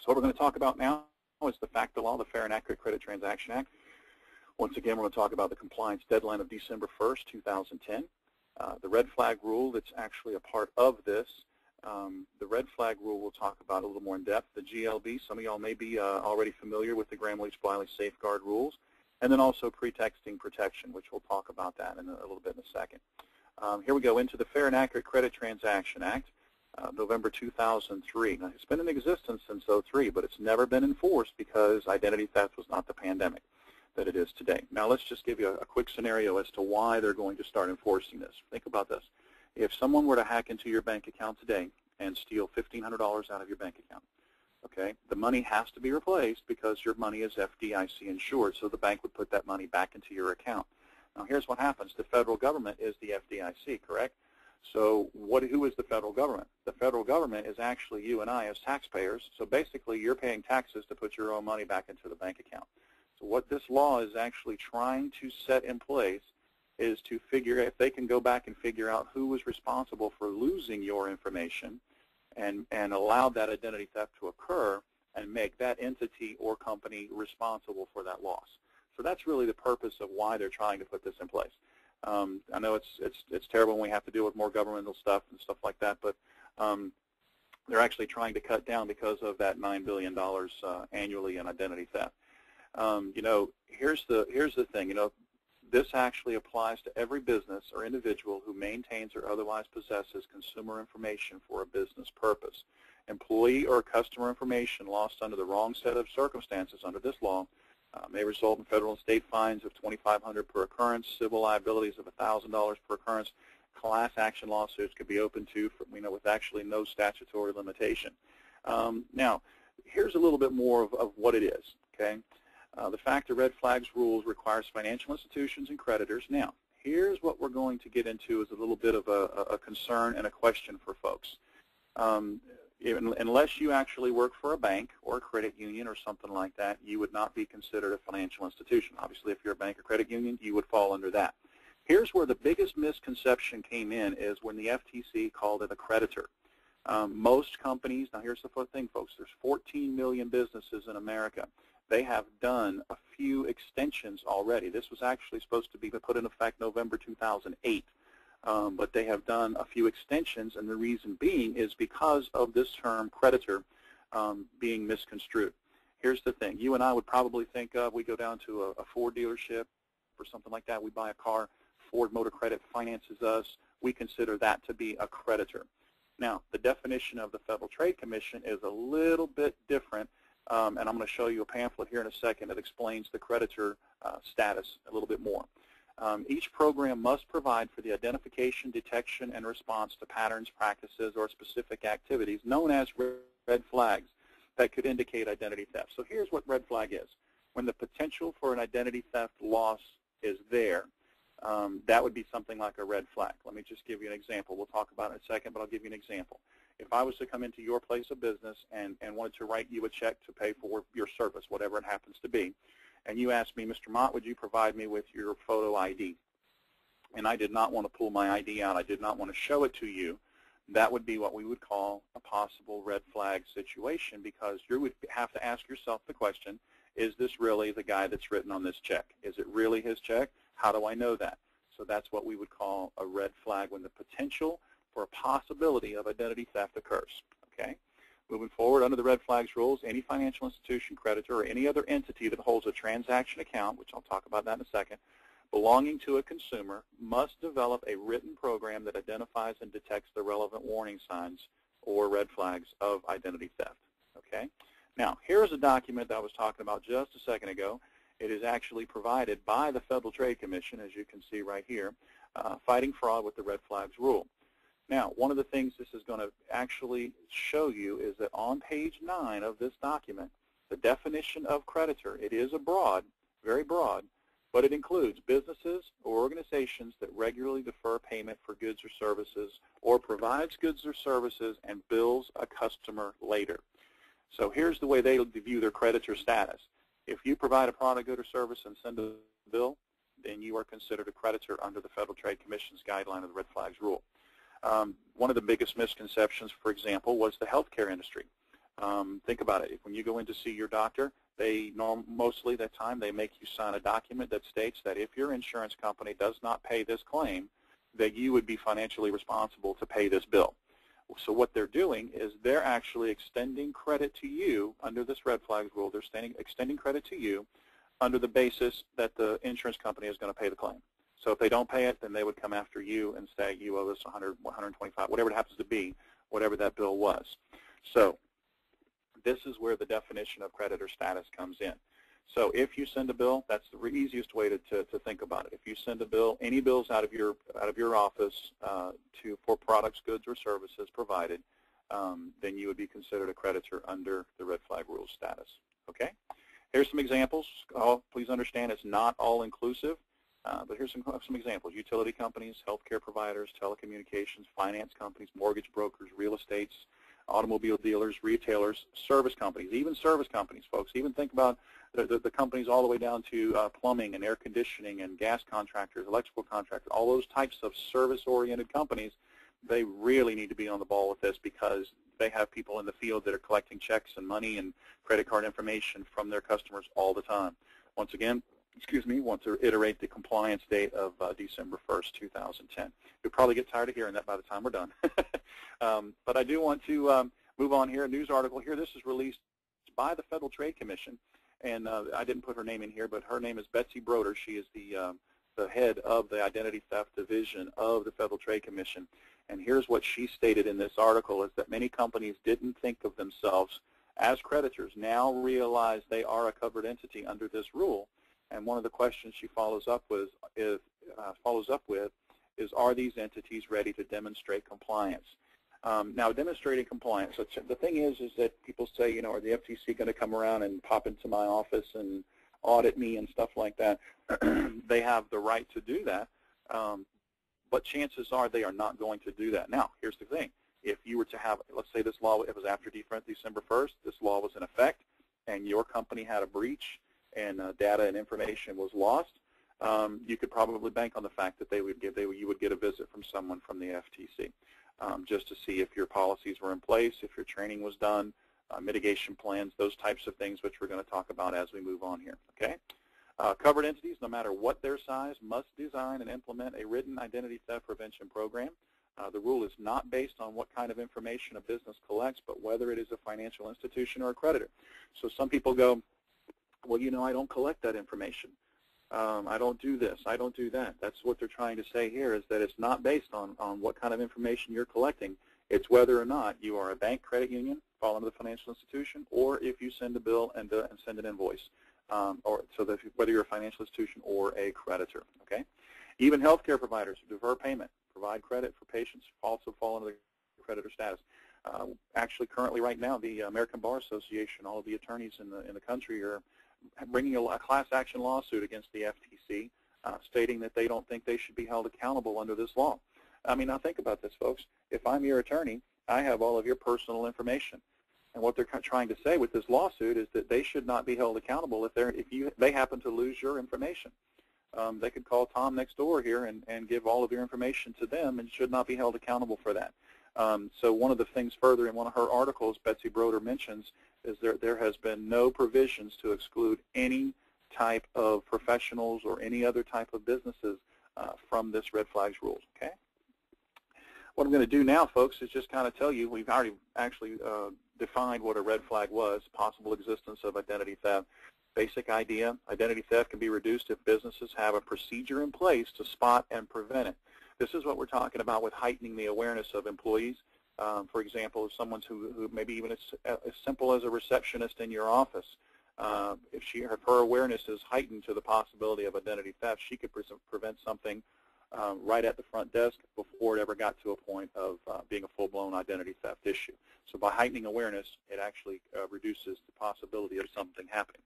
So what we're going to talk about now is the FACTA law, the Fair and Accurate Credit Transaction Act. Once again, we're going to talk about the compliance deadline of December 1st, 2010. The red flag rule that's actually a part of this. The red flag rule we'll talk about a little more in depth. The GLB, some of y'all may be already familiar with the Gramm-Leach-Bliley safeguard rules. And then also pretexting protection, which we'll talk about that in a little bit in a second. Here we go into the Fair and Accurate Credit Transaction Act, November 2003. Now, it's been in existence since 2003, but it's never been enforced because identity theft was not the pandemic that it is today. Now, let's just give you a quick scenario as to why they're going to start enforcing this. Think about this. If someone were to hack into your bank account today and steal $1,500 out of your bank account, okay, the money has to be replaced because your money is FDIC insured, so the bank would put that money back into your account. Now, here's what happens. The federal government is the FDIC, correct? So who is the federal government? The federal government is actually you and I as taxpayers. So basically, you're paying taxes to put your own money back into the bank account. So what this law is actually trying to set in place is to figure if they can go back and figure out who was responsible for losing your information and allow that identity theft to occur and make that entity or company responsible for that loss. So that's really the purpose of why they're trying to put this in place. I know it's terrible when we have to deal with more governmental stuff and stuff like that, but they're actually trying to cut down because of that $9 billion annually in identity theft. You know, here's the thing. You know, this actually applies to every business or individual who maintains or otherwise possesses consumer information for a business purpose. Employee or customer information lost under the wrong set of circumstances under this law may result in federal and state fines of $2,500 per occurrence, civil liabilities of $1,000 per occurrence. Class action lawsuits could be open to, with actually no statutory limitation. Now, here's a little bit more of what it is. Okay, the FACTA red flags rules requires financial institutions and creditors. Now, here's what we're going to get into is a little bit of a concern and a question for folks. Unless you actually work for a bank or a credit union or something like that, you would not be considered a financial institution. Obviously, if you're a bank or credit union, you would fall under that. Here's where the biggest misconception came in is when the FTC called it a creditor. Most companies, now here's the thing, folks, there's 14 million businesses in America. They have done a few extensions already. This was actually supposed to be put in effect November 2008. But they have done a few extensions, and the reason being is because of this term creditor being misconstrued. Here's the thing. You and I would probably think of, we go down to a Ford dealership or something like that. We buy a car. Ford Motor Credit finances us. We consider that to be a creditor. Now, the definition of the Federal Trade Commission is a little bit different, and I'm going to show you a pamphlet here in a second that explains the creditor status a little bit more. Each program must provide for the identification, detection, and response to patterns, practices, or specific activities known as red flags that could indicate identity theft. So here's what red flag is. When the potential for an identity theft loss is there, that would be something like a red flag. Let me just give you an example. We'll talk about it in a second, but I'll give you an example. If I was to come into your place of business and wanted to write you a check to pay for your service, whatever it happens to be, and you asked me, Mr. Mott, would you provide me with your photo ID? And I did not want to pull my ID out. I did not want to show it to you. That would be what we would call a possible red flag situation because you would have to ask yourself the question, is this really the guy that's written on this check? Is it really his check? How do I know that? So that's what we would call a red flag when the potential for a possibility of identity theft occurs. Okay? Moving forward, under the red flags rules, any financial institution, creditor, or any other entity that holds a transaction account, which I'll talk about that in a second, belonging to a consumer must develop a written program that identifies and detects the relevant warning signs or red flags of identity theft. Okay? Now, here's a document that I was talking about just a second ago. It is actually provided by the Federal Trade Commission, as you can see right here, Fighting Fraud with the Red Flags Rule. Now, one of the things this is going to actually show you is that on page 9 of this document, the definition of creditor, it is very broad, but it includes businesses or organizations that regularly defer payment for goods or services or provides goods or services and bills a customer later. So here's the way they view their creditor status. If you provide a product, good, or service and send a bill, then you are considered a creditor under the Federal Trade Commission's guideline of the Red Flags Rule. One of the biggest misconceptions, for example, was the healthcare industry. Think about it. When you go in to see your doctor, mostly the time they make you sign a document that states that if your insurance company does not pay this claim, that you would be financially responsible to pay this bill. So what they're doing is they're actually extending credit to you under this red flag rule. They're extending credit to you under the basis that the insurance company is going to pay the claim. So if they don't pay it, then they would come after you and say you owe us 100, 125, whatever it happens to be, whatever that bill was. So this is where the definition of creditor status comes in. So if you send a bill, that's the easiest way to think about it. If you send a bill, any bills out of your office for products, goods, or services provided, then you would be considered a creditor under the red flag rule status. Okay? Here's some examples. Please understand it's not all inclusive, but here's some examples. Utility companies, healthcare providers, telecommunications, finance companies, mortgage brokers, real estates, automobile dealers, retailers, service companies, even service companies, folks. Even think about the companies all the way down to plumbing and air conditioning and gas contractors, electrical contractors, all those types of service-oriented companies. They really need to be on the ball with this because they have people in the field that are collecting checks and money and credit card information from their customers all the time. Once again, want to iterate the compliance date of December 1st, 2010. You'll probably get tired of hearing that by the time we're done. But I do want to move on here. A news article here. This is released by the Federal Trade Commission, and I didn't put her name in here, but her name is Betsy Broder. She is the head of the Identity Theft Division of the Federal Trade Commission. And here's what she stated in this article, is that many companies didn't think of themselves as creditors, now realize they are a covered entity under this rule. And one of the questions she follows up with is, are these entities ready to demonstrate compliance? Now, demonstrating compliance, so the thing is that people say, are the FTC going to come around and pop into my office and audit me and stuff like that? They have the right to do that, but chances are they are not going to do that. Now, here's the thing. If you were to have, let's say this law, it was after December 1st, this law was in effect, and your company had a breach, and data and information was lost, you could probably bank on the fact that you would get a visit from someone from the FTC just to see if your policies were in place, if your training was done, mitigation plans, those types of things, which we're going to talk about as we move on here. Okay? Covered entities, no matter what their size, must design and implement a written identity theft prevention program. The rule is not based on what kind of information a business collects, but whether it is a financial institution or a creditor. So some people go, well, I don't collect that information. I don't do this. I don't do that. That's what they're trying to say here, is that it's not based on what kind of information you're collecting. It's whether or not you are a bank, credit union, fall under the financial institution, or if you send a bill and send an invoice, whether you're a financial institution or a creditor. Okay? Even healthcare providers who defer payment, provide credit for patients, also fall under the creditor status. Actually, currently, right now, the American Bar Association, all of the attorneys in the country are bringing a class action lawsuit against the FTC, stating that they don't think they should be held accountable under this law. I mean, now think about this, folks. If I'm your attorney, I have all of your personal information. And what they're trying to say with this lawsuit is that they should not be held accountable if they happen to lose your information. They could call Tom next door here and give all of your information to them and should not be held accountable for that. So one of the things further in one of her articles, Betsy Broder mentions, is there has been no provisions to exclude any type of professionals or any other type of businesses from this red flags rules. Okay. What I'm going to do now, folks, is just kind of tell you, we've already actually defined what a red flag was, possible existence of identity theft. Basic idea, identity theft can be reduced if businesses have a procedure in place to spot and prevent it. This is what we're talking about with heightening the awareness of employees. For example, if someone's who maybe even as simple as a receptionist in your office, if her awareness is heightened to the possibility of identity theft, she could prevent something right at the front desk before it ever got to a point of being a full-blown identity theft issue. So by heightening awareness, it actually reduces the possibility of something happening.